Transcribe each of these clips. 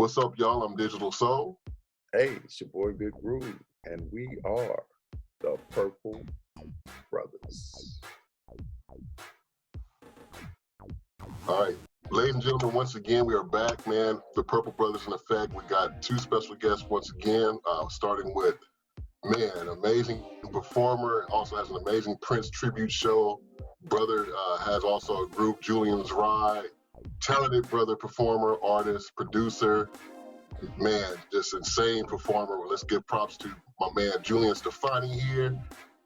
What's up, y'all? I'm Digital Soul. Hey, it's your boy Big Groove, and we are the Purple Brothas. All right, ladies and gentlemen, once again, we are back, man. The Purple Brothas in effect. We got two special guests once again, starting with, man, amazing performer, also has an amazing Prince tribute show. Brother has also a group, Julian's Ride. Talented brother, performer, artist, producer. Man, just insane performer. Well, let's give props to my man Julian Stefoni here.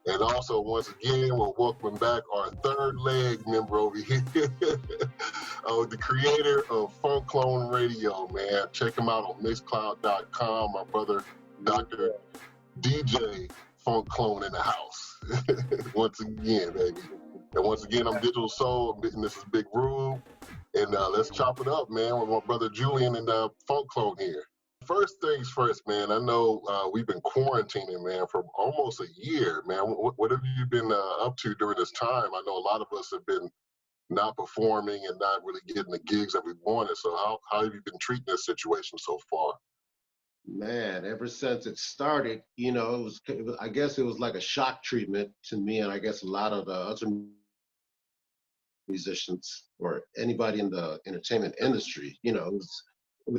And also, once again, we'll welcome back our third leg member over here, the creator of Funkclone Radio, man. Check him out on Mixcloud.com. My brother, Dr. DJ Funkclone in the house. Once again, baby. And once again, I'm Digital Soul, and this is Big Groove. And let's chop it up, man, with my brother Julian and Funkclone here. First things first, man, I know we've been quarantining, man, for almost a year, man. What have you been up to during this time? I know a lot of us have been not performing and not really getting the gigs that we wanted. So how have you been treating this situation so far? Man, ever since it started, you know, I guess it was like a shock treatment to me, and I guess a lot of the other musicians or anybody in the entertainment industry. You know,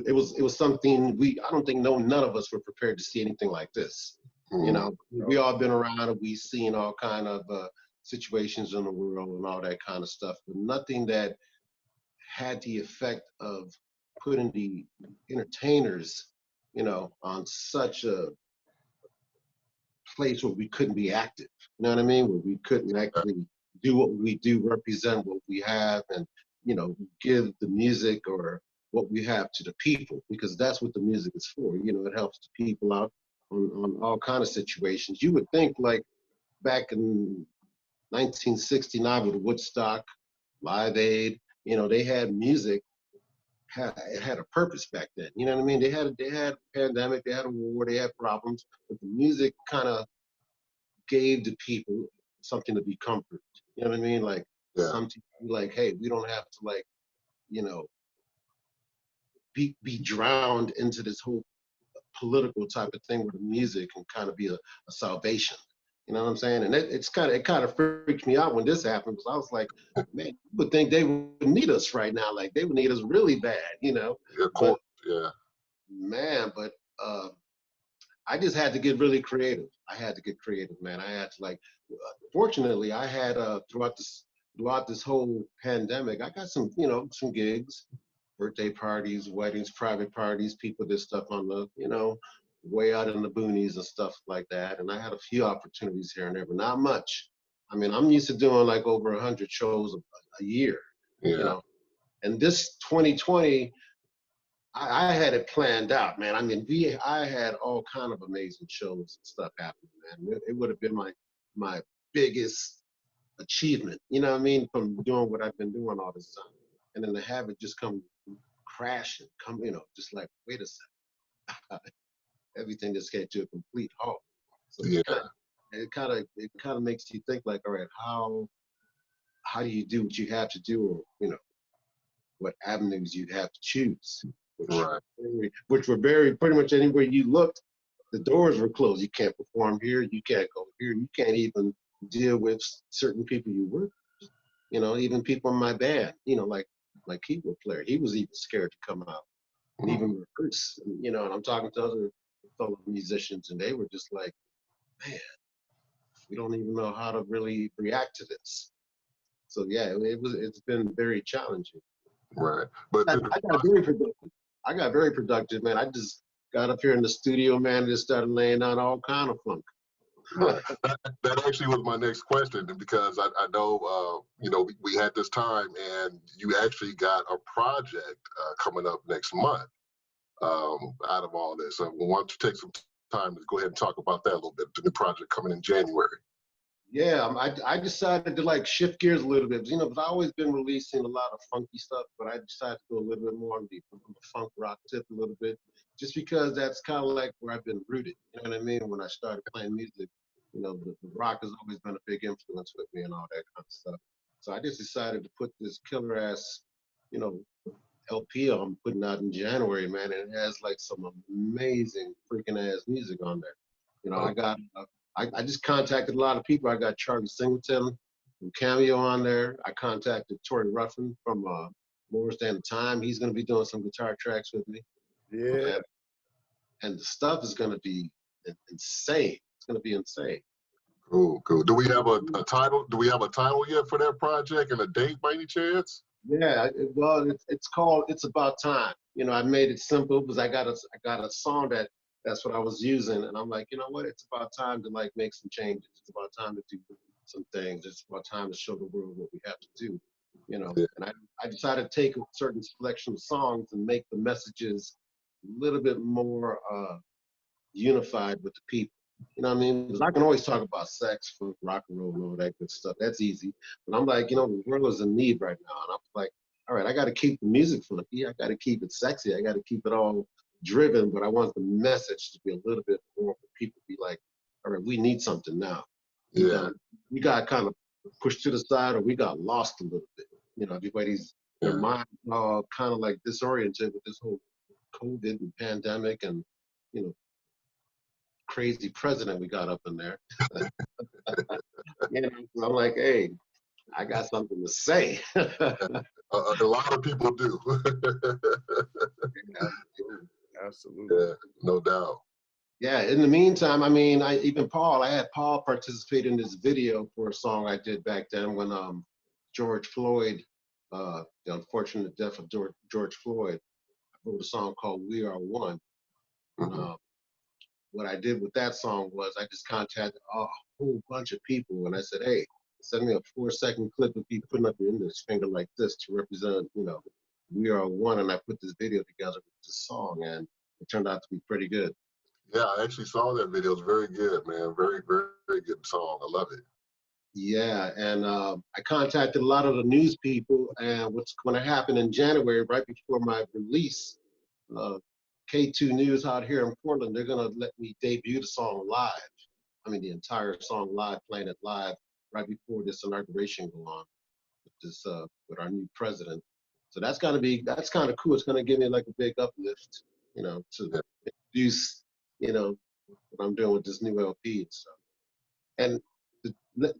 it was something I don't think none of us were prepared to see anything like this. You know, we all been around and we've seen all kind of situations in the world and all that kind of stuff, but nothing that had the effect of putting the entertainers, you know, on such a place where we couldn't be active. You know what I mean? Where we couldn't actually do what we do, represent what we have, and, you know, give the music or what we have to the people, because that's what the music is for. You know, it helps the people out on all kind of situations. You would think, like back in 1969 with Woodstock, Live Aid, you know, they had music. It had a purpose back then. You know what I mean? They had a pandemic, they had a war, they had problems, but the music kind of gave the people something to be comforted. You know what I mean? Like something like, hey, we don't have to, like, you know, be drowned into this whole political type of thing where the music can kind of be a salvation. You know what I'm saying? And it kind of freaked me out when this happened, because I was like, man, you would think they would need us right now. Like, they would need us really bad, you know? Yeah, of course, yeah. Man, but I just had to get really creative. I had to get creative, man. I had to, like, fortunately, I had throughout this whole pandemic, I got some, you know, some gigs, birthday parties, weddings, private parties, people did stuff on the, you know, way out in the boonies and stuff like that. And I had a few opportunities here and there, but not much. I mean, I'm used to doing like over 100 shows a year, you know. And this 2020, I had it planned out, man. I mean, I had all kind of amazing shows and stuff happening, man. It would have been my biggest achievement, you know what I mean, from doing what I've been doing all this time. And then to have it just come crashing, you know, just like, wait a second. Everything just came to a complete halt. So it kind of makes you think, like, all right, how do you do what you have to do, or, you know, what avenues you have to choose, which were very, pretty much anywhere you looked, the doors were closed. You can't perform here, you can't go here, you can't even deal with certain people you work with. You know, even people in my band, you know, like my keyboard player, he was even scared to come out and even rehearse. You know, and I'm talking to other fellow musicians, and they were just like, man, we don't even know how to really react to this. So yeah, it's been very challenging. Right. But I got very productive, man. I just got up here in the studio, man, and just started laying down all kind of funk. Right. That actually was my next question, because I know, you know, we had this time, and you actually got a project coming up next month out of all this. So why don't you take some time to go ahead and talk about that a little bit, the new project coming in January. Yeah, I decided to, like, shift gears a little bit. You know, because I've always been releasing a lot of funky stuff, but I decided to go a little bit more on the funk rock tip a little bit, just because that's kind of like where I've been rooted. You know what I mean? When I started playing music, you know, the rock has always been a big influence with me and all that kind of stuff. So I just decided to put this killer ass, you know, LP I'm putting out in January, man, and it has like some amazing freaking ass music on there. You know, Oh, I just contacted a lot of people. I got Charlie Singleton from Cameo on there. I contacted Tori Ruffin from More Than Time. He's going to be doing some guitar tracks with me. Yeah. And the stuff is going to be insane. It's going to be insane. cool, cool. Do we have a title? Do we have a title yet for that project and a date by any chance? Yeah, well, it's called "It's About Time." You know, I made it simple because I got a song that's what I was using, and I'm like, you know what? It's about time to like make some changes. It's about time to do some things. It's about time to show the world what we have to do. You know, Yeah. and I decided to take a certain selection of songs and make the messages a little bit more unified with the people. You know what I mean? Because I can always talk about sex, funk, rock and roll, and all that good stuff. That's easy. But I'm like, you know, the world is in need right now. And I'm like, all right, I got to keep the music funky. I got to keep it sexy. I got to keep it all driven. But I want the message to be a little bit more for people to be like, all right, we need something now. Yeah. We got kind of pushed to the side or we got lost a little bit. You know, everybody's, their Yeah. mind all kind of like disoriented with this whole COVID and pandemic and, you know, crazy president we got up in there. You know, so I'm like, hey, I got something to say. A lot of people do. Absolutely. Yeah, no doubt. Yeah, in the meantime, I mean, I had Paul participate in this video for a song I did back then when George Floyd, the unfortunate death of George Floyd, I wrote a song called We Are One. And Mhm. what I did with that song was I just contacted a whole bunch of people and I said, hey, send me a 4-second clip of you putting up your index finger like this to represent, you know, We Are One. And I put this video together with this song and it turned out to be pretty good. Yeah, I actually saw that video. It's very good, man. Very, very, very good song. I love it. Yeah, and I contacted a lot of the news people, and what's going to happen in January, right before my release, K2 News out here in Portland, they're going to let me debut the song live. I mean, the entire song live, playing it live right before this inauguration go on with this with our new president. So that's kind of cool. It's going to give me like a big uplift, you know, to Yeah. introduce, you know, what I'm doing with this new LP and stuff. And the,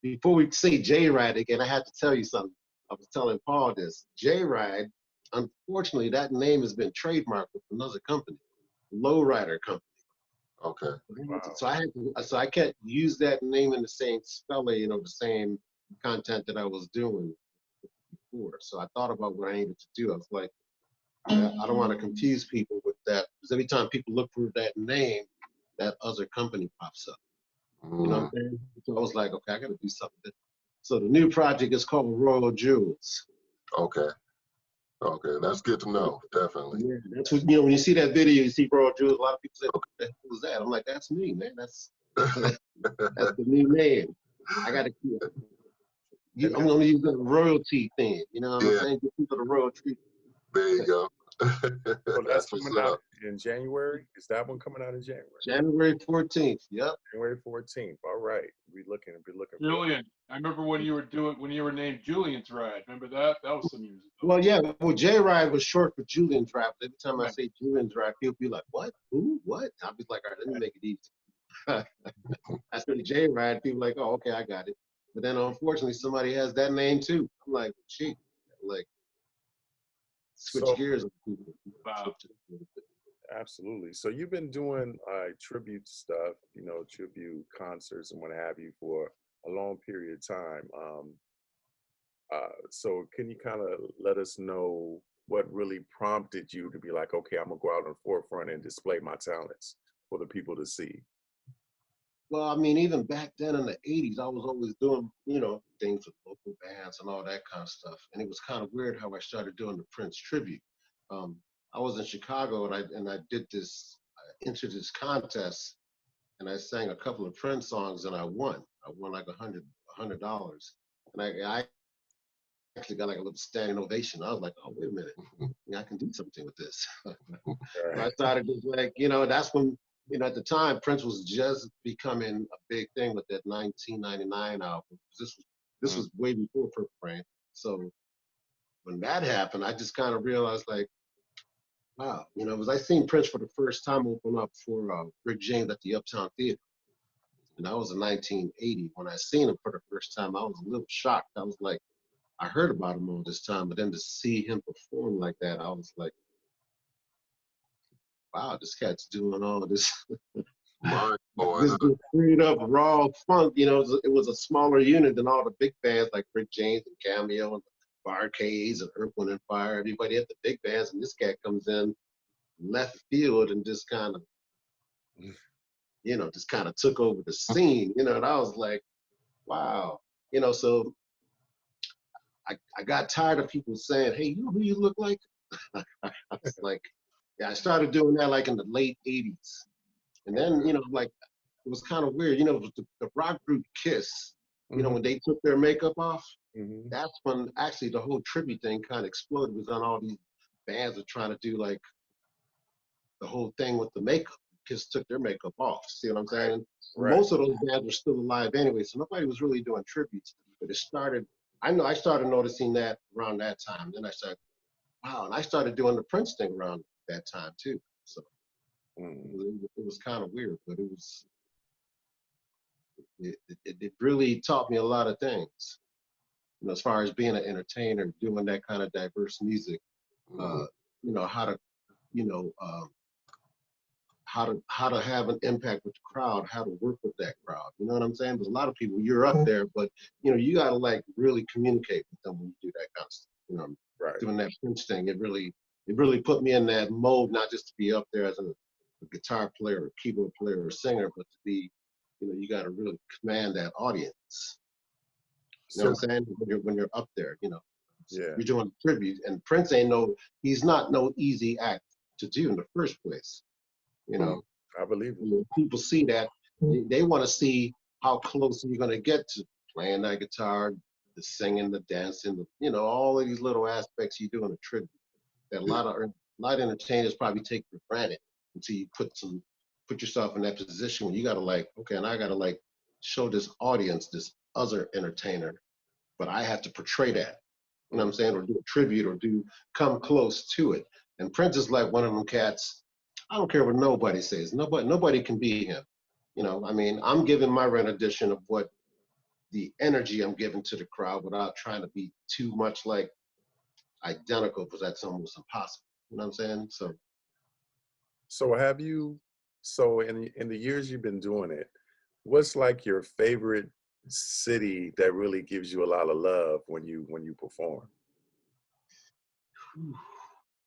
before we say J-Ride again, I have to tell you something. I was telling Paul this. J-Ride, unfortunately, that name has been trademarked with another company, Lowrider Company. Okay. Wow. So I can't use that name in the same spelling, you know, the same content that I was doing before. So I thought about what I needed to do. I was like, I don't want to confuse people with that because every time people look for that name, that other company pops up. You know what I'm saying? So I was like, okay, I got to do something. So the new project is called Royal Jewels. Okay. Okay. That's good to know. Definitely. Yeah, that's what, you know, when you see that video, you see Royal Jewels, a lot of people say, what the hell was that? I'm like, that's me, man. That's the new name. I got to keep it. I'm going to use the royalty thing. You know what I'm Yeah. saying? Give people the royal treatment. There you go. So that's That's what's coming out up. in January. Is that one coming out in January? January 14th. Yep. January 14th. All right. Be looking. Julian, I remember when you were named Julian's Ride. Remember that? That was some years ago. Well, yeah. Well, J-Ride was short for Julian's Ride. Every time I Right. say Julian's Ride, people be like, what? Who? What? I'll be like, all right, let me make it easy. I said J-Ride. People like, oh, okay, I got it. But then unfortunately, somebody has that name too. I'm like, gee, like switch So gears. Wow. absolutely. So you've been doing tribute stuff, you know, tribute concerts and what have you for a long period of time. So can you kind of let us know what really prompted you to be like, okay, I'm gonna go out on the forefront and display my talents for the people to see? Well, I mean, even back then in the 80s, I was always doing, you know, things with local bands and all that kind of stuff. And it was kind of weird how I started doing the Prince tribute. Um, I was in Chicago and I did this, I entered this contest and I sang a couple of Prince songs and I won. I won like $100. And I actually got like a little standing ovation. I was like, oh, wait a minute. Yeah, I can do something with this. So I started just like, you know, that's when, you know, at the time, Prince was just becoming a big thing with that 1999 album. This was way before Purple Rain. So when that happened, I just kind of realized like, wow, you know, because I seen Prince for the first time open up for Rick James at the Uptown Theater. And that was in 1980. When I seen him for the first time, I was a little shocked. I was like, I heard about him all this time, but then to see him perform like that, I was like, wow, this cat's doing all this. Mind blowing, This huh? just straight up raw funk. You know, it was a smaller unit than all the big bands like Rick James and Cameo and the Barcades and Earth, Wind and Fire. Everybody had the big bands, and this cat comes in left field and just kind of, you know, just kind of took over the scene. You know, and I was like, wow. You know, so I got tired of people saying, hey, you know who you look like? I was like, yeah, I started doing that like in the late 80s. And then, you know, like it was kind of weird. You know, the rock group Kiss, you know, when they took their makeup off, Mm-hmm. that's when actually the whole tribute thing kind of exploded. It was on all these bands are trying to do like the whole thing with the makeup. Kiss took their makeup off. See what I'm saying? Right. Most of those bands were still alive anyway, so nobody was really doing tributes. But it started, I started noticing that around that time. Then I started, wow, and I started doing the Prince thing around that time too. So it was kind of weird, but it really taught me a lot of things. You know, as far as being an entertainer, doing that kind of diverse music, Mhm. you know, how to, you know, how to have an impact with the crowd, how to work with that crowd. You know what I'm saying? Because a lot of people, you're up there, but you know, you gotta like really communicate with them when you do that kind of stuff. You know, Right. doing that Prince thing, it really put me in that mode, not just to be up there as a guitar player, or keyboard player, or singer, but to be, you know, you gotta really command that audience. You know So what I'm saying? When you're up there, you know, yeah. you're doing a tribute, and Prince he's not no easy act to do in the first place. You know, I believe it. when people see that, they want to see how close you're going to get to playing that guitar, the singing, the dancing, you know, all of these little aspects you do in a tribute that a lot of entertainers probably take for granted until you put yourself in that position where you got to like, okay, and I got to like show this audience, this other entertainer, but I have to portray that. You know what I'm saying? Or do a tribute or come close to it. And Prince is like one of them cats. I don't care what nobody says. Nobody can be him. You know, I mean, I'm giving my rendition of what the energy I'm giving to the crowd without trying to be too much like identical because that's almost impossible. You know what I'm saying? So So have you? So in the years you've been doing it, what's like your favorite city that really gives you a lot of love when you perform?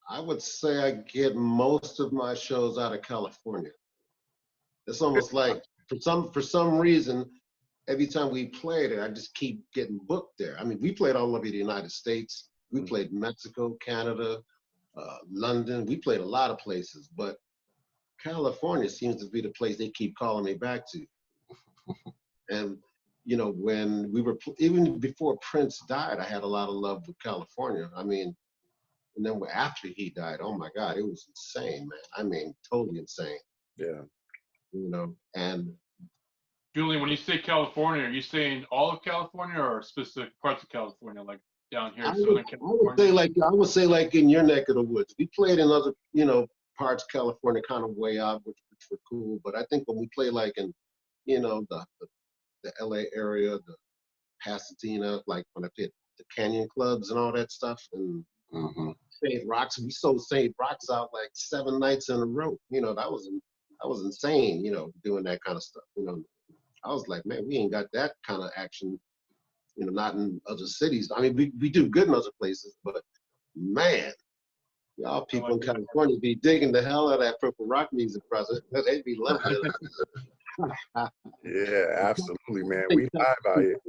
I would say I get most of my shows out of California. It's almost like for some reason, every time we played it, I just keep getting booked there. I mean, we played all over the United States. We played Mexico, Canada, London. We played a lot of places, but California seems to be the place they keep calling me back to. And you know, when we were even before Prince died, I had a lot of love with California. I mean, and then after he died, oh my God, it was insane, man. I mean, totally insane. Yeah. You know, and Julian, when you say California, are you saying all of California or specific parts of California, like down here, Southern California? I would say like in your neck of the woods. We played in other, you know, parts of California, kind of way out, which were cool. But I think when we play like in, you know, the LA area, the Pasadena, like when I played the Canyon clubs and all that stuff, and Mhm. St. Rocks, we sold St. Rocks out like 7 nights in a row. You know, that was insane. You know, doing that kind of stuff. You know, I was like, man, we ain't got that kind of action. You know, not in other cities. I mean, we do good in other places, but man, y'all I people like in that. California be digging the hell out of that purple rock music, brother. They'd be loving it. Yeah, absolutely, man. We live out here.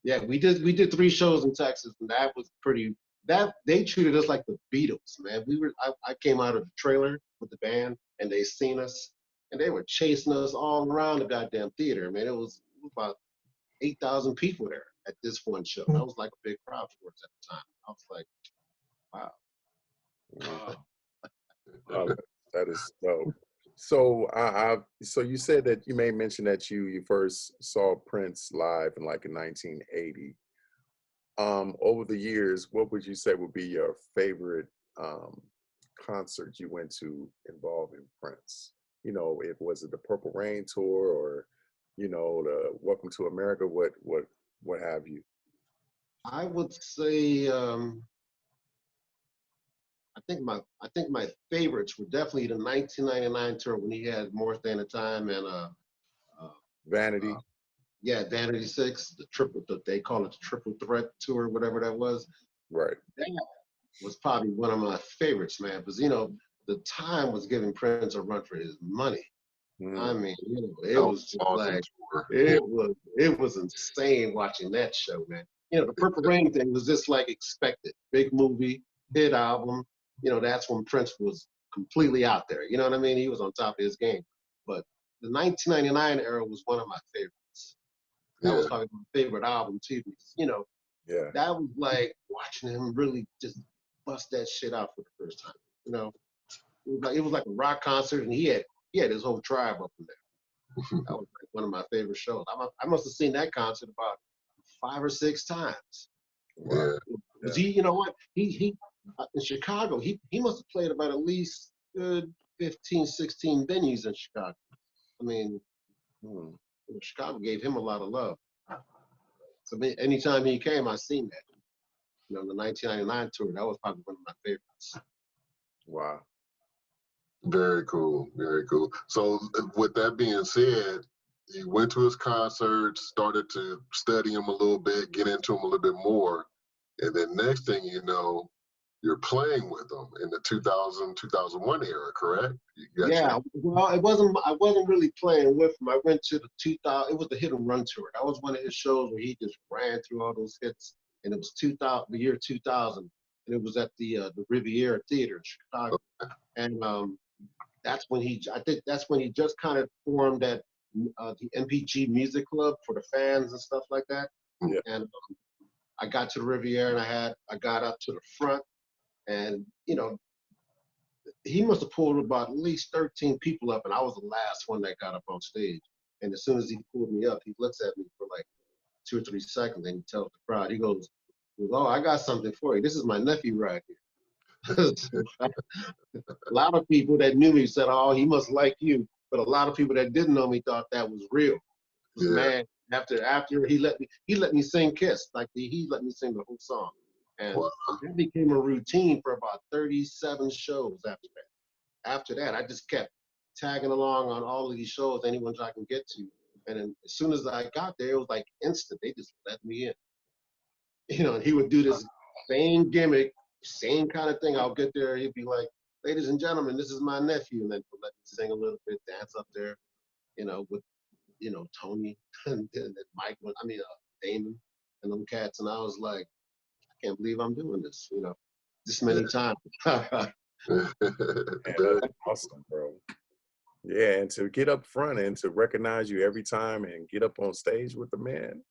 Yeah, we did 3 shows in Texas, and that was pretty. That they treated us like the Beatles, man. I came out of the trailer with the band, and they seen us, and they were chasing us all around the goddamn theater. Man, it was about 8,000 people there at this one show. That was like a big crowd for us at the time. I was like, wow. Wow. Oh, that is dope. So so you said that you may mention that you first saw Prince live in like in 1980. over the years, what would you say would be your favorite concert you went to involving Prince? You know, it was it the Purple Rain tour, or you know, the Welcome to America? What have you? I would say I think my favorites were definitely the 1999 tour when he had More Than a Time and uh, Vanity. yeah, Vanity Six, they call it the Triple Threat tour, whatever that was. Right. That was probably one of my favorites, man, because you know the time was giving Prince a run for his money. I mean, you know, it That was just awesome like tour. it was insane watching that show, man. You know, the Purple Rain thing was just like expected. Big movie, hit album. You know, that's when Prince was completely out there. You know what I mean? He was on top of his game. But the 1999 era was one of my favorites. That was Yeah, probably my favorite album too. Because, you know, Yeah. that was like watching him really just bust that shit out for the first time. You know, it was like a rock concert, and he had his whole tribe up in there. That was like one of my favorite shows. I must have seen that concert about 5 or 6 times. Wow. yeah, Cause he, you know what, he in Chicago, he must have played about at least good 15, 16 venues in Chicago. I mean, Hmm. Chicago gave him a lot of love. So anytime he came, I seen that. You know, the 1999 tour, that was probably one of my favorites. Wow. very cool, very cool. So with that being said, you went to his concerts, started to study him a little bit, get into him a little bit more, and then next thing you know, you're playing with him in the 2000, 2001 era, correct? You got Yeah, well, I wasn't really playing with him. I went to the 2000. It was the Hit and Run tour. That was one of his shows where he just ran through all those hits, and it was 2000, the year 2000, and it was at the Riviera Theater in Chicago. And that's when I think that's when he just kind of formed that the MPG Music Club for the fans and stuff like that. Yeah. And I got to the Riviera, and I got up to the front, and you know, he must have pulled about at least 13 people up, and I was the last one that got up on stage. And as soon as he pulled me up, he looks at me for like 2 or 3 seconds, and he tells the crowd, he goes, "Oh, I got something for you. This is my nephew right here." A lot of people that knew me said, "Oh, he must like you," but a lot of people that didn't know me thought that was real. Because Yeah. man, after he let me sing "Kiss," like he let me sing the whole song, and Wow. that became a routine for about 37 shows after that. After that, I just kept tagging along on all of these shows, any ones I can get to. And then as soon as I got there, it was like instant. They just let me in. You know, and he would do this same gimmick, same kind of thing. I'll get there, he'd be like, "Ladies and gentlemen, this is my nephew," and then he'll let me sing a little bit, dance up there, you know, with Tony and Mike. I mean, Damon and them cats, and I was like, I can't believe I'm doing this, this many times. Man, Very- that's awesome, bro. Yeah, and to get up front and to recognize you every time and get up on stage with the man.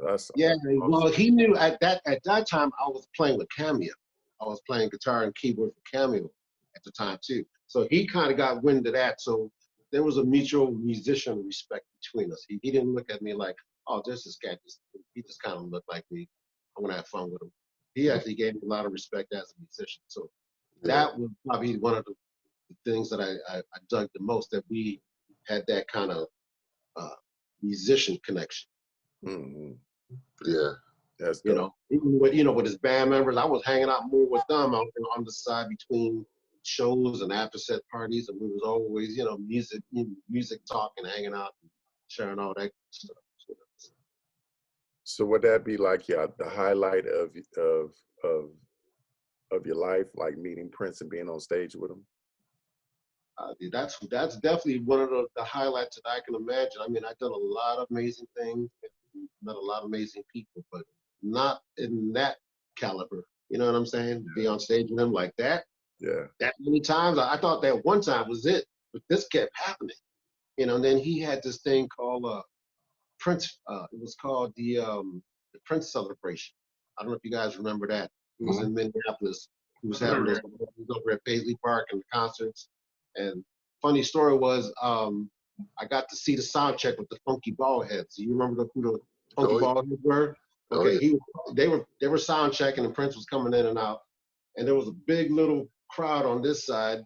Yeah, That's well, awesome. he knew at that time I was playing with Cameo. I was playing guitar and keyboard for Cameo at the time too. So he kind of got wind of that. So there was a mutual musician respect between us. He didn't look at me like, "Oh, there's this guy." He just kind of looked like me. I want to have fun with him. He actually gave me a lot of respect as a musician. So yeah. that was probably one of the things that I dug the most, that we had that kind of uh, musician connection. Mhm. Yeah. That's You dope. know, even with his band members, I was hanging out more with them on the side between shows and after set parties, and we was always, music talking, hanging out, and sharing all that stuff. So would that be like the highlight of of your life, like meeting Prince and being on stage with him? That's definitely one of the highlights that I can imagine. I mean, I've done a lot of amazing things, met a lot of amazing people, but not in that caliber. You know what I'm saying? To be on stage with him like that Yeah. many times. I thought that one time was it, but this kept happening. And then he had this thing called Prince. It was called the Prince Celebration. I don't know if you guys remember that. It was in Minneapolis. He was having those. He was over at Paisley Park and the concerts. And funny story was, I got to see the sound check with the Funky Ballheads. Do you remember who the Funky Oh, yeah. Ballheads were? Oh, Okay, yeah. they were sound checking, and Prince was coming in and out, and there was a big little crowd on this side.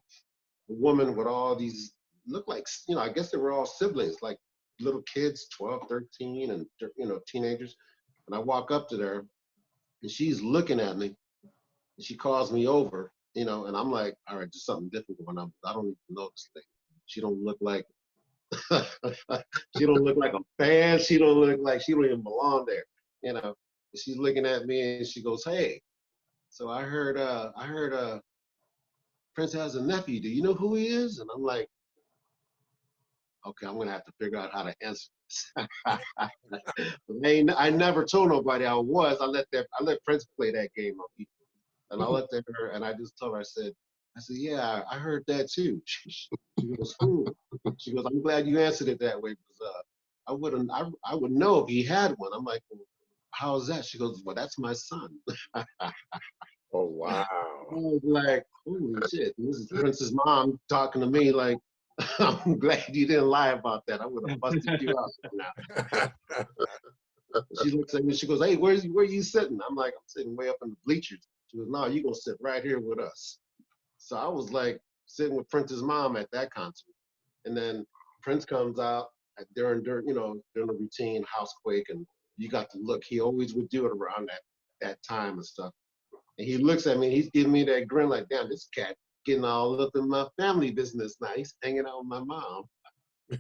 A woman with all these look like, I guess they were all siblings, like little kids, 12, 13, and teenagers. And I walk up to her, and she's looking at me, and she calls me over, and I'm like, all right, there's something different going on. I don't even know this thing. She don't look like she don't look like a fan. She don't look like she don't even belong there. And she's looking at me and she goes, "Hey, so I heard Prince has a nephew. Do you know who he is?" And I'm like, okay, I'm gonna have to figure out how to answer this. I never told nobody I was. I let Prince play that game on people. And I looked at her and I just told her, I said, yeah, I heard that too. She goes, She goes, I'm glad you answered it that way because I would know if he had one. I'm like, well, how's that? She goes, well, that's my son. I Oh, wow. was like, holy shit. And this is Prince's mom talking to me like, I'm glad you didn't lie about that. I would have busted you out now. She looks at me, she goes, hey, where are you sitting? I'm like, I'm sitting way up in the bleachers. She goes, no, you're gonna sit right here with us. So I was like sitting with Prince's mom at that concert. And then Prince comes out during the routine housequake, and you got to look. He always would do it around that time and stuff. And he looks at me, and he's giving me that grin like, damn, this cat getting all up in my family business now. He's hanging out with my mom.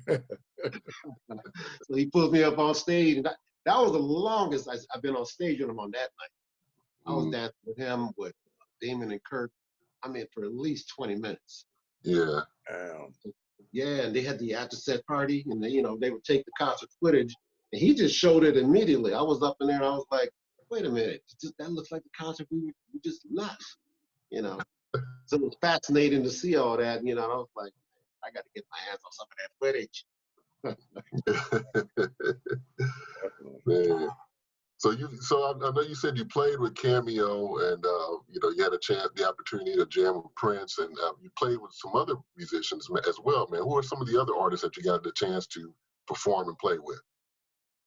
So he pulls me up on stage, and that was the longest I've been on stage with him on that night. I was dancing with him, with Damon and Kirk, for at least 20 minutes. Yeah. Yeah, and they had the after set party, and they would take the concert footage, and he just showed it immediately. I was up in there, and I was like, wait a minute, that looks like the concert we just left, So it was fascinating to see all that, and I was like, I got to get my hands on some of that footage. Man. So I know you said you played with Cameo, and you had the opportunity to jam with Prince, and you played with some other musicians as well, man. Who are some of the other artists that you got the chance to perform and play with?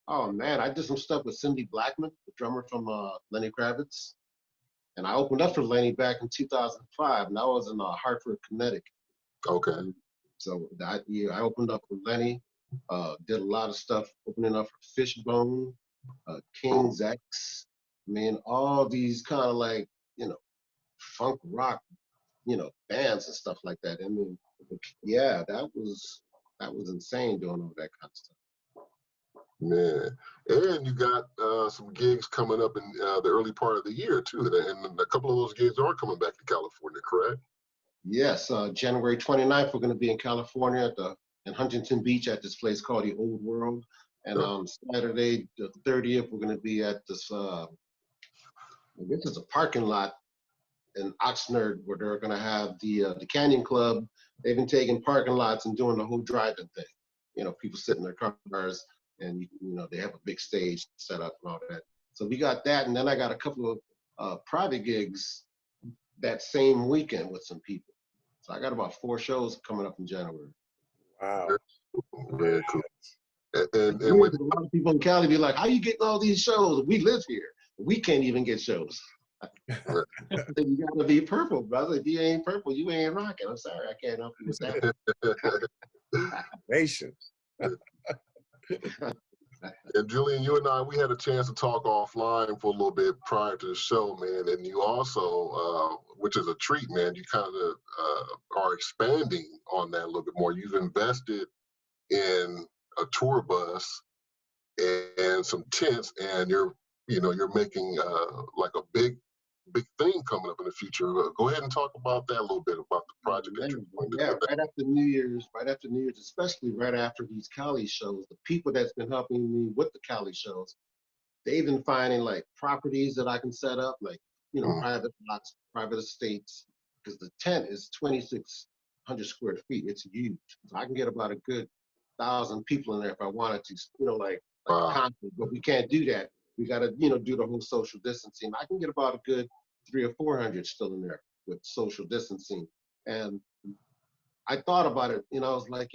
Oh man, I did some stuff with Cindy Blackman, the drummer from Lenny Kravitz, and I opened up for Lenny back in 2005, and I was in Hartford, Connecticut. Okay. And so that year, I opened up for Lenny, did a lot of stuff, opening up for Fishbone, King's X, all these kind of like, funk rock, bands and stuff like that. Yeah, that was insane doing all that kind of stuff. Man, and you got some gigs coming up in the early part of the year too, and a couple of those gigs are coming back to California, correct? Yes, January 29th, we're going to be in California in Huntington Beach at this place called the Old World. And on Saturday, the 30th, we're going to be at this, I guess it's a parking lot in Oxnard where they're going to have the Canyon Club. They've been taking parking lots and doing the whole driving thing. People sit in their cars and, they have a big stage set up and all that. So we got that. And then I got a couple of private gigs that same weekend with some people. So I got about 4 shows coming up in January. Wow. Very cool. And a lot of people in Cali be like, how you getting all these shows? We live here. We can't even get shows. You gotta be Purple, brother. If you ain't Purple, you ain't rocking. I'm sorry, I can't help you with that. Nation. And Julian, you and I, we had a chance to talk offline for a little bit prior to the show, man. And you also, which is a treat, man, you kind of are expanding on that a little bit more. You've invested in a tour bus and some tents, and you're making like a big thing coming up in the future. Go ahead and talk about that a little bit, about the project that you're going to do. Right after New Year's, especially right after these Cali shows, the people that's been helping me with the Cali shows, they've been finding like properties that I can set up, like, private lots, private estates, because the tent is 2,600 square feet. It's huge. So I can get about a good 1,000 people in there if I wanted to, like a concert, but we can't do that. We got to, do the whole social distancing. I can get about a good 300 or 400 still in there with social distancing. And I thought about it, I was like,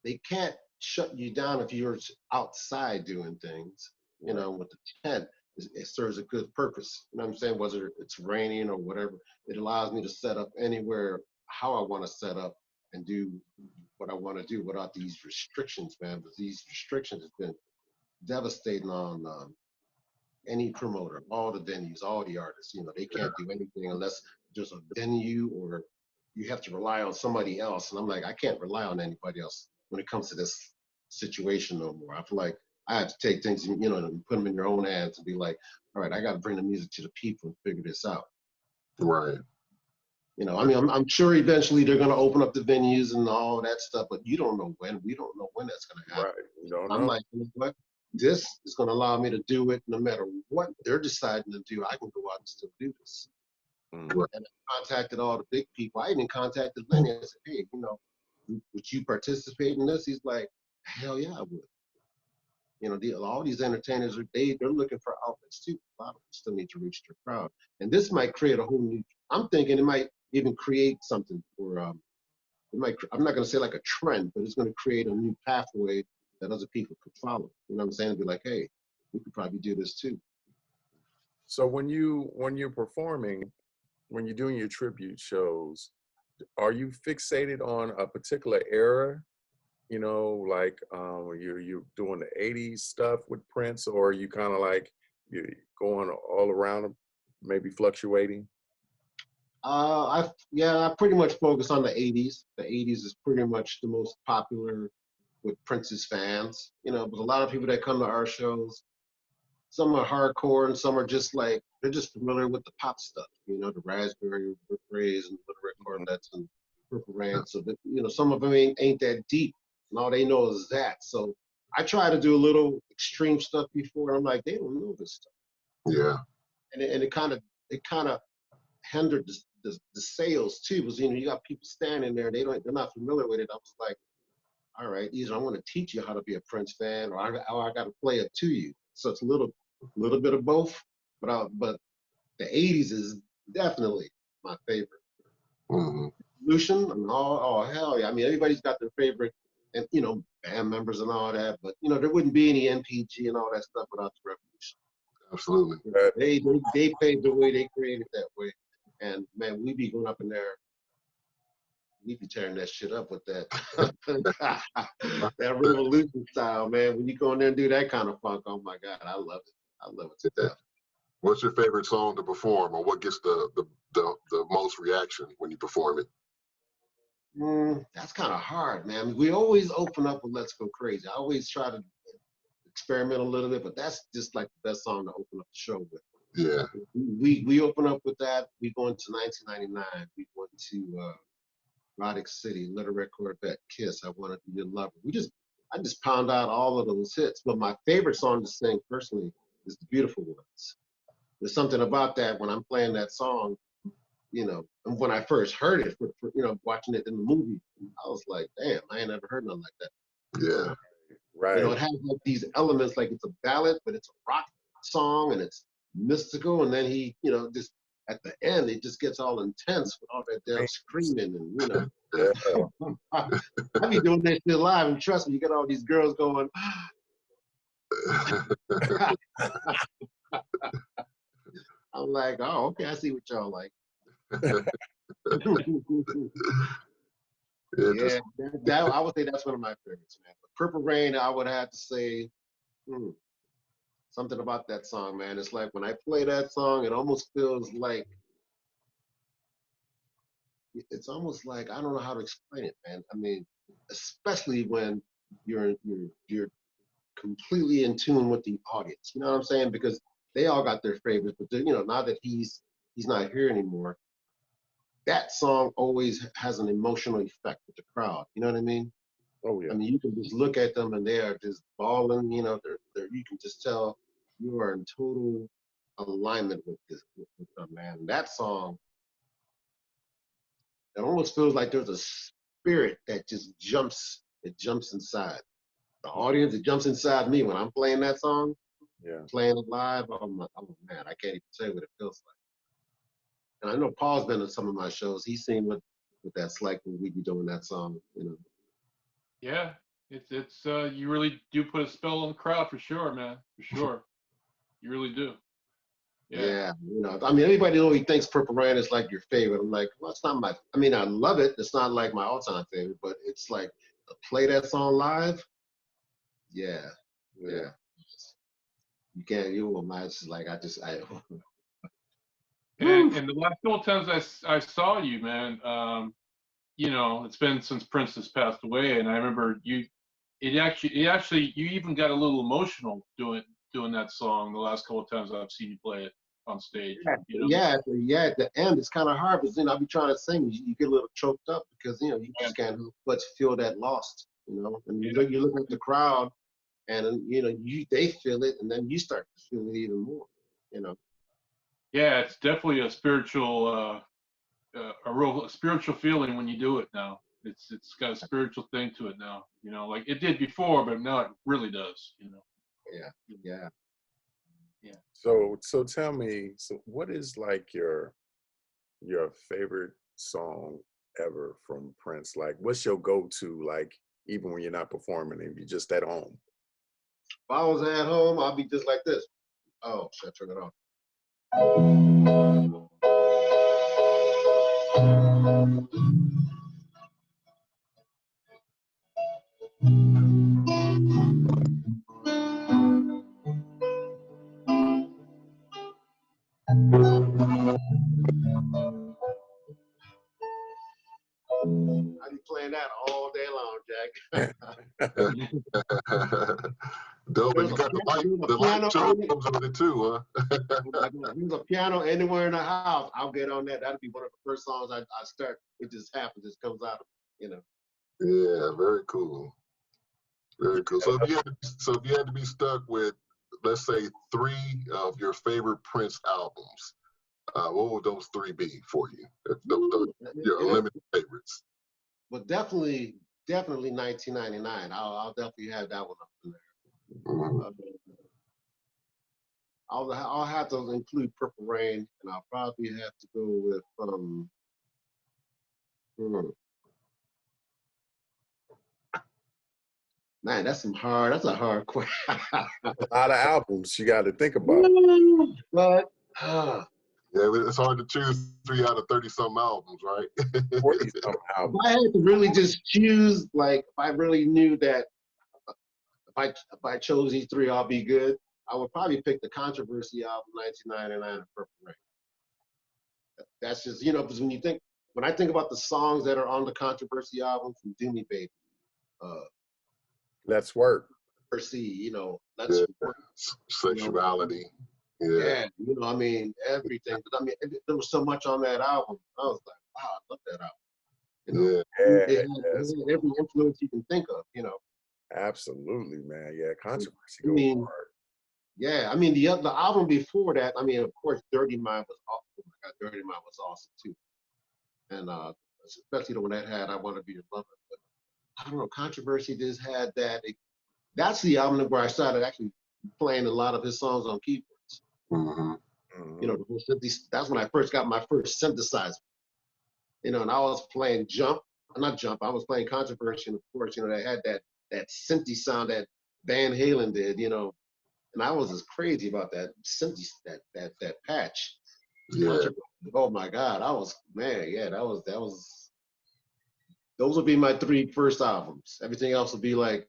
they can't shut you down if you're outside doing things. You know, with the tent, it serves a good purpose. You know what I'm saying? Whether it's raining or whatever, it allows me to set up anywhere how I want to set up and do what I want to do without these restrictions, man. But these restrictions have been devastating on any promoter, all the venues, all the artists. You know, they can't do anything unless there's a venue or you have to rely on somebody else. And I'm like, I can't rely on anybody else when it comes to this situation no more. I feel like I have to take things, you know, and put them in your own hands and be like, all right, I got to bring the music to the people and figure this out. Right. You know, I mean, I'm sure eventually they're going to open up the venues and all that stuff, but you don't know when. We don't know when that's going to happen. Right. You don't I'm know. like, you know what? This is going to allow me to do it no matter what they're deciding to do. I can go out and still do this. Mm. And I contacted all the big people. I even contacted Lenny. I said, hey, you know, would you participate in this? He's like, hell yeah, I would. You know, all these entertainers they're looking for outlets too. A lot of them still need to reach their crowd, and this might create a whole new. I'm thinking it might even create something for. It might. I'm not going to say like a trend, but it's going to create a new pathway that other people could follow. You know what I'm saying? Be like, hey, we could probably do this too. So when you're performing, when you're doing your tribute shows, are you fixated on a particular era? You know, like you're doing the '80s stuff with Prince, or are you kind of like you're going all around, maybe fluctuating? I pretty much focus on the '80s. The '80s is pretty much the most popular with Prince's fans. You know, but a lot of people that come to our shows, some are hardcore and some are just like they're just familiar with the pop stuff. You know, the Raspberry Berets and Little Red Corvettes and Purple Rain. So that, you know, some of them ain't that deep, and all they know is that. So I try to do a little extreme stuff before, and I'm like, they don't know this stuff, Yeah. and it kind of hindered the sales too, because you know you got people standing there, they're not familiar with it. I was like, all right, either I'm going to teach you how to be a Prince fan, or I got to play it to you. So it's a little bit of both, but the '80s is definitely my favorite. Mm-hmm. Revolution, and oh hell yeah! I mean, everybody's got their favorite, and you know, band members and all that, but you know, there wouldn't be any MPG and all that stuff without the Revolution. Absolutely. They paved the way, they created that way, and man, we be going up in there. We be tearing that shit up with that that revolution style, man. When you go in there and do that kind of funk, oh my God, I love it. I love it to Yeah. death. What's your favorite song to perform, or what gets the most reaction when you perform it? That's kind of hard, man. We always open up with "Let's Go Crazy." I always try to experiment a little bit, but that's just like the best song to open up the show with. Yeah. We open up with that. We go into 1999. We go into Erotic City, Little Red Corvette, Kiss, I Want to Be Your Lover. I just pound out all of those hits. But my favorite song to sing personally is The Beautiful Ones. There's something about that when I'm playing that song, you know, and when I first heard it, you know, watching it in the movie, I was like, damn, I ain't never heard nothing like that. Yeah. Right. You know, it has like these elements, like it's a ballad, but it's a rock song and it's mystical. And then he, you know, just at the end, it just gets all intense with all that damn screaming and, you know. Yeah. I be doing that shit live, and trust me, you get all these girls going. I'm like, oh, okay, I see what y'all like. Yeah, I would say that's one of my favorites, man. But Purple Rain, I would have to say something about that song, man. It's like when I play that song, it almost feels like it's almost like I don't know how to explain it, man. I mean, especially when you're completely in tune with the audience. You know what I'm saying? Because they all got their favorites, but you know, now that he's not here anymore, that song always has an emotional effect with the crowd. You know what I mean? Oh yeah. I mean, you can just look at them and they are just bawling. You know, you can just tell you are in total alignment with them, man. And that song, it almost feels like there's a spirit that just jumps. It jumps inside the audience. It jumps inside me when I'm playing that song. Yeah. Playing it live. Oh man, I can't even say what it feels like. And I know Paul's been to some of my shows. He's seen what that's like when we be doing that song. You know. Yeah, it's you really do put a spell on the crowd for sure, man, for sure. You really do. Yeah, you know, I mean, everybody always thinks Purple Rain is like your favorite. I'm like, well, it's not my. I mean, I love it. It's not like my all-time favorite, but it's like to play that song live. Yeah, yeah. You can't. You will. It's just like I. And the last couple times I saw you, man, you know, it's been since Prince has passed away, and I remember you even got a little emotional doing that song the last couple of times I've seen you play it on stage. Yeah, You know? yeah. At the end, it's kind of hard because I'll be trying to sing, you get a little choked up because you just can't help but feel that lost, And you look at the crowd, and they feel it, and then you start to feel it even more. Yeah, it's definitely a spiritual, a real spiritual feeling when you do it now. It's got a spiritual thing to it now. You know, like it did before, but now it really does. You know. Yeah. So tell me, so what is like your favorite song ever from Prince? Like, what's your go-to? Like, even when you're not performing and you're just at home. If I was at home, I'd be just like this. Oh, should I turn it off? I'd be playing that all day long, Jack. Dope, and you got the light show comes with it too, huh? There's a piano anywhere in the house, I'll get on that. That'd be one of the first songs I start. It just happens. It comes out of. Yeah, very cool. Very cool. So if you had to be stuck with, let's say, 3 of your favorite Prince albums, what would those 3 be for you? Your unlimited favorites. But definitely 1999. I'll definitely have that one up in there. I'll have to include Purple Rain, and I'll probably have to go with man, that's a hard question. A lot of albums you got to think about. But yeah, it's hard to choose 3 out of 30-some albums, right? 40-some albums. If I had to really just choose, like, if I really knew that if I chose these 3, I'll be good, I would probably pick the Controversy album, 1999, and Purple Rain. That's just, because when I think about the songs that are on the Controversy album, from Do Me Baby, Let's Work, Percy, Let's Work, Sexuality. Yeah, I mean, everything. But I mean, there was so much on that album. I was like, wow, I love that album. It had every influence you can think of. Absolutely, man. Yeah, Controversy. Yeah, I mean, the album before that, I mean, of course, Dirty Mind was awesome. Oh my God, Dirty Mind was awesome too. And especially the one that had I Want to Be Your Lover. But I don't know, Controversy just had that. That's the album where I started actually playing a lot of his songs on keyboards. The whole that's when I first got my first synthesizer. And I was playing I was playing Controversy, and of course, they had that synthy sound that Van Halen did, and I was just crazy about that synthy, that patch. Yeah. Oh my God, those would be my 3 first albums. Everything else would be like,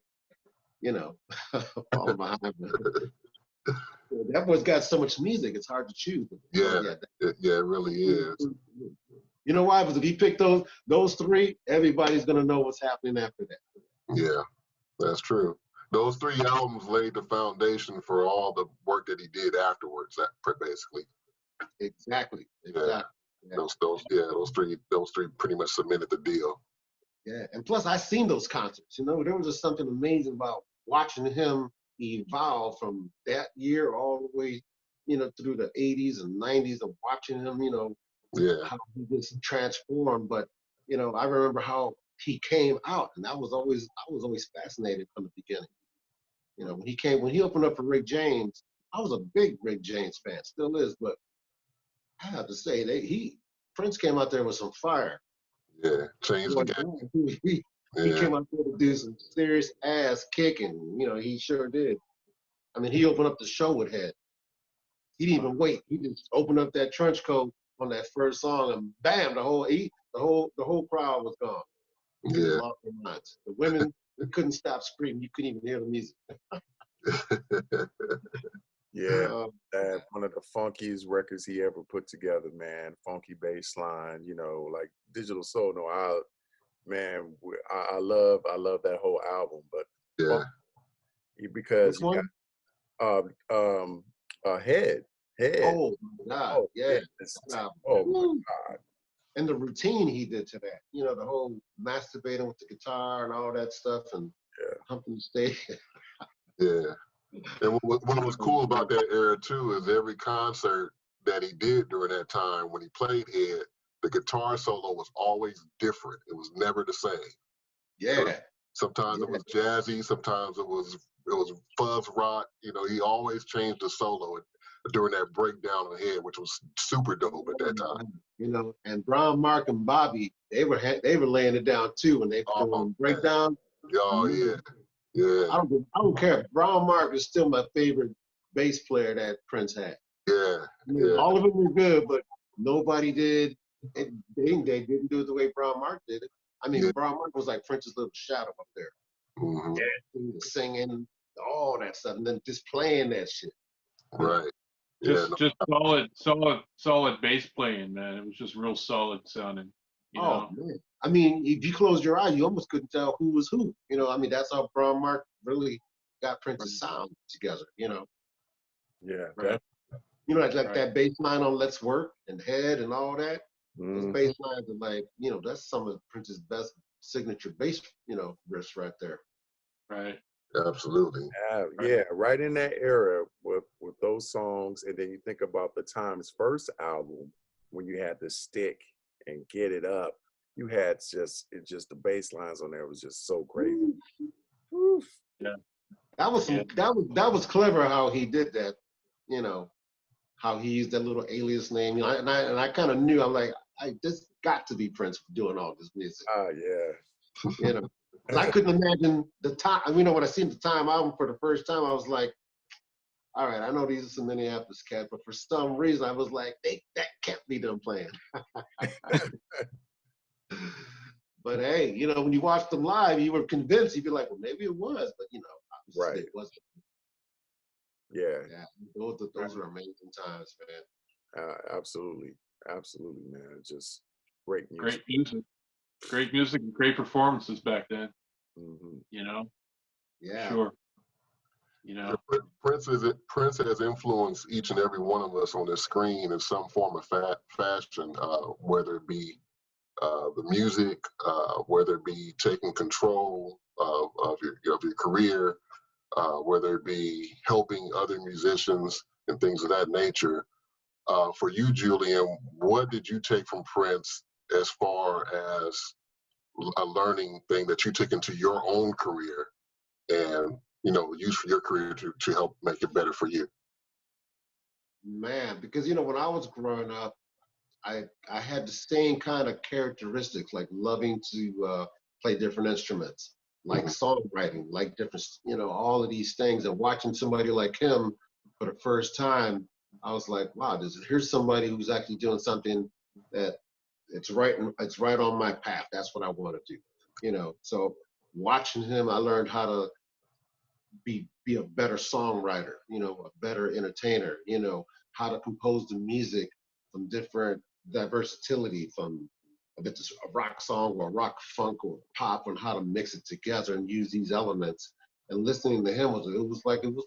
falling behind. That boy's got so much music, it's hard to choose. Yeah, it really is. You know why? Because if you pick those 3, everybody's gonna know what's happening after that. Yeah, that's true. Those 3 albums laid the foundation for all the work that he did afterwards. Basically. Exactly. Yeah. Those three pretty much cemented the deal. Yeah, and plus I seen those concerts. There was just something amazing about watching him evolve from that year all the way, through the 80s and 90s, and watching him, how he just transformed. But I remember how he came out, and I was always fascinated from the beginning. When he opened up for Rick James, I was a big Rick James fan, still is, but I have to say Prince came out there with some fire. Yeah, changed the game. He came out there to do some serious ass kicking. He sure did. I mean, he opened up the show with Head. He didn't even wait. He just opened up that trench coat on that first song, and bam, the whole crowd was gone. They just Yeah. lost their minds. The women, they couldn't stop screaming. You couldn't even hear the music. Yeah, that one of the funkiest records he ever put together, man. Funky bass line, like Digital Soul. No, I love that whole album, but Yeah. because Which you one? got Head. Oh my God, Oh yeah. yeah. Oh my Woo. God. And the routine he did to that, the whole masturbating with the guitar and all that stuff, and Yeah. humping the stage. Yeah. And what was cool about that era too is every concert that he did during that time when he played Head, the guitar solo was always different. It was never the same. Yeah. Sometimes it was jazzy, sometimes it was fuzz rock. He always changed the solo during that breakdown of Head, which was super dope at that time. And Brown, Mark, and Bobby, they were laying it down too when they were doing breakdown. Oh yeah. Yeah. I don't care. Brown Mark is still my favorite bass player that Prince had. Yeah. All of them were good, but nobody did. They didn't do it the way Brown Mark did it. I mean, Brown Mark was like Prince's little shadow up there. Mm-hmm. Yeah, singing, all that stuff, and then just playing that shit. Right. Just solid bass playing, man. It was just real solid sounding. Man. I mean, if you closed your eyes, you almost couldn't tell who was who. I mean, that's how Brown Mark really got Prince's sound together. Yeah. Right. Like that bass line on "Let's Work" and "Head" and all that. Those bass lines are like, that's some of Prince's best signature bass, riffs right there. Right. Absolutely. Yeah, right in that era with those songs, and then you think about the Times first album when you had the stick and Get It Up. You had just the bass lines on there was just so crazy. Oof. Yeah. That was clever how he did that. How he used that little alias name. And I kind of knew. I'm like, this got to be Prince doing all this music. Oh yeah. I couldn't imagine the time. When I seen the Time album for the first time, I was like, all right, I know these are some Minneapolis cats, but for some reason I was like, that can't be them playing. But hey, when you watched them live, you were convinced. You'd be like, well, maybe it was, but right. It wasn't. Yeah. Those are amazing times, man. Absolutely, man. Just great music. Great music and great performances back then. Mm-hmm. Yeah. Sure. Prince has influenced each and every one of us on the screen in some form of fashion, whether it be the music, whether it be taking control of your career, whether it be helping other musicians and things of that nature. For you, Julian, what did you take from Prince as far as a learning thing that you took into your own career and use for your career to help make it better for you? Man, because when I was growing up, I had the same kind of characteristics, like loving to play different instruments, like songwriting, like different, all of these things. And watching somebody like him for the first time, I was like, wow, here's somebody who's actually doing something that it's right on my path. That's what I want to do. So watching him, I learned how to be a better songwriter, a better entertainer, how to compose the music from different versatility, from if it's a rock song or rock funk or pop, and how to mix it together and use these elements. And listening to him was like he was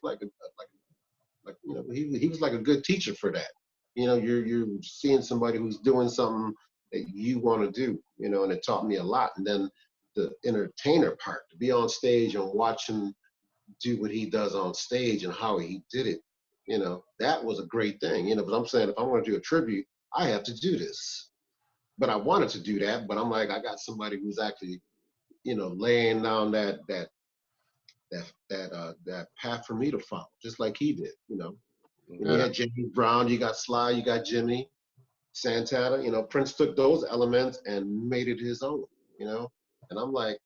like a good teacher for that. You're seeing somebody who's doing something that you want to do, and it taught me a lot. And then the entertainer part, to be on stage and watch him do what he does on stage and how he did it, that was a great thing. But I'm saying, if I want to do a tribute, I have to do this. But I wanted to do that, but I'm like, I got somebody who's actually, laying down that path for me to follow, just like he did. You had James Brown, you got Sly, you got Jimmy, Santana. Prince took those elements and made it his own. And I'm like,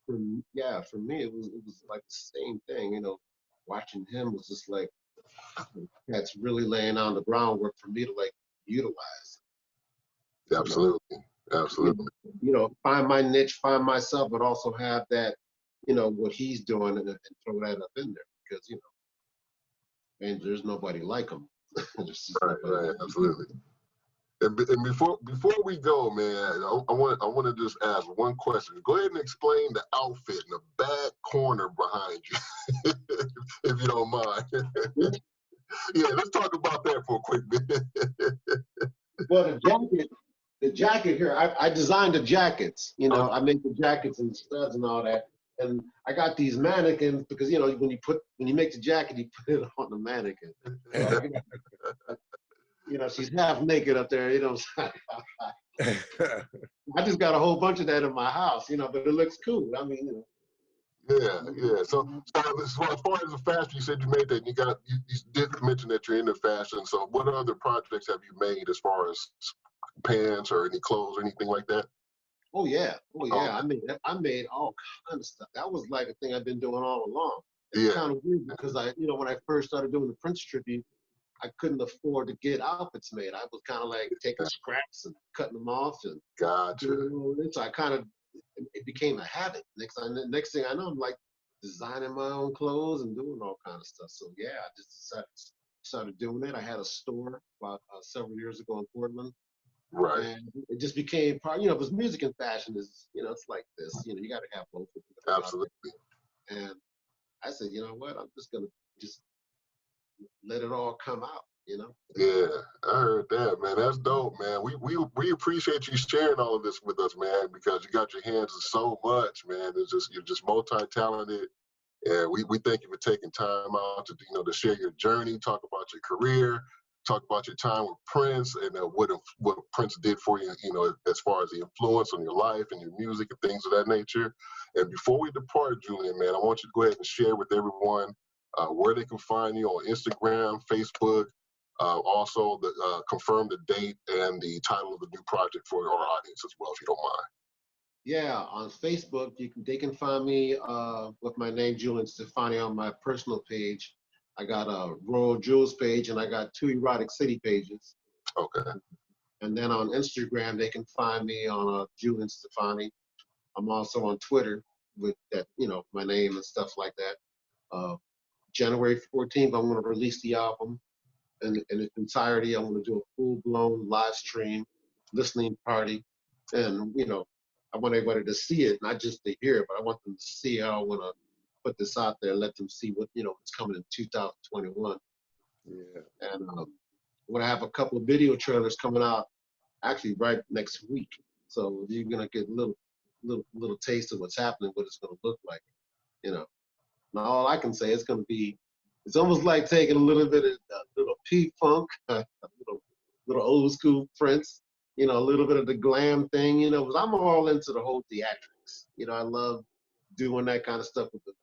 for me, it was like the same thing. Watching him was just like, That's really laying on the groundwork for me to like utilize. Absolutely. Absolutely. You know, find my niche, find myself, but also have that, you know, what he's doing and throw that up in there because, you know, and there's nobody like him. Right, absolutely. And before we go, man, I want to just ask one question. Go ahead and explain the outfit in the back corner behind you, if you don't mind. Yeah, let's talk about that for a quick minute. Well, the jacket here, I designed the jackets. You know, I make the jackets and studs and all that. And I got these mannequins because, you know, when you make the jacket, you put it on the mannequin. You know, she's half naked up there, you know. I just got a whole bunch of that in my house, you know, but it looks cool. I mean, you know. Yeah. So as far as the fashion, you said you made that. You did mention that you're into fashion. So what other projects have you made as far as pants or any clothes or anything like that? Oh yeah. I made all kinds of stuff. That was like a thing I've been doing all along. It's kind of weird because when I first started doing the Prince tribute, I couldn't afford to get outfits made. I was kind of like taking scraps and cutting them off and gotcha. So it became a habit. Next thing I know, I'm like designing my own clothes and doing all kind of stuff. So yeah, I just started doing it. I had a store about several years ago in Portland. Right. And it just became part, you know, because music and fashion is, you know, it's like this, you know, you got to have both of them. Absolutely. And I said, you know what, I'm just going to let it all come out, you know? Yeah, I heard that, man. That's dope, man. We appreciate you sharing all of this with us, man, because you got your hands in so much, man. You're just multi-talented. And we thank you for taking time out to, you know, to share your journey, talk about your career, talk about your time with Prince and what Prince did for you, you know, as far as the influence on your life and your music and things of that nature. And before we depart, Julian, man, I want you to go ahead and share with everyone where they can find you on Instagram, Facebook, also confirm the date and the title of the new project for our audience as well, if you don't mind. Yeah, on Facebook, they can find me with my name, Julian Stefoni, on my personal page. I got a Royal Jewels page and I got 2 Erotic City pages. Okay. And then on Instagram, they can find me on Julian Stefoni. I'm also on Twitter with that, you know, my name and stuff like that. January 14th, I'm going to release the album in its entirety. I'm going to do a full-blown live stream listening party. And, you know, I want everybody to see it, not just to hear it, but I want them to see how I want to put this out there and let them see what, you know, what's coming in 2021. Yeah. And I'm going to have a couple of video trailers coming out actually right next week. So you're going to get a little taste of what's happening, what it's going to look like, you know. Now, all I can say is going to be, it's almost like taking a little bit of little P-Funk, a little old school Prince, you know, a little bit of the glam thing, you know, because I'm all into the whole theatrics. You know, I love doing that kind of stuff with the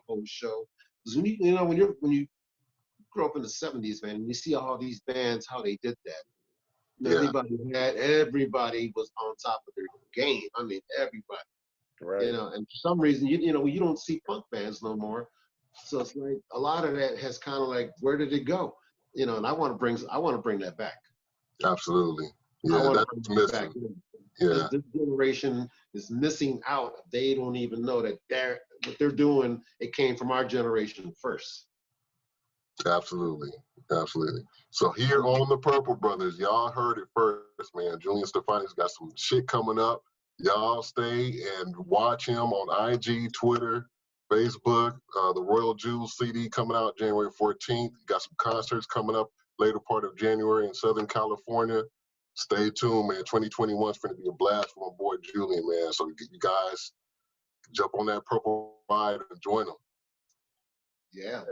whole show. Because when you grew up in the 70s, man, and you see all these bands, how they did that. You know, everybody was on top of their game. I mean, everybody. Right. You know, and for some reason, you know, you don't see funk bands no more. So it's like a lot of that has kind of like, where did it go? You know, and I want to bring that back. Absolutely. Yeah, that's missing. Yeah. This generation is missing out. They don't even know that what they're doing, it came from our generation first. Absolutely. So here on the Purple Brothers, y'all heard it first, man. Julian Stefoni's got some shit coming up. Y'all stay and watch him on IG, Twitter, Facebook. The Royal Jewels CD coming out January 14th. Got some concerts coming up later part of January in Southern California. Stay tuned, man. 2021 is going to be a blast for my boy Julian, man. So you guys jump on that Purple ride and join them. Yeah.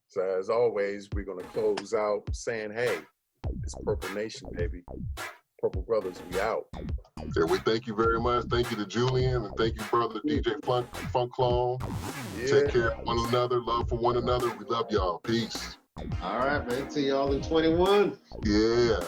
So as always, we're going to close out saying, hey, it's Purple Nation, baby. Purple Brothers, we out. Yeah, we thank you very much. Thank you to Julian, and thank you, brother DJ Funkclone. Yeah. Take care of one another, love for one another. We love y'all. Peace. All right, man. See y'all in 21. Yeah.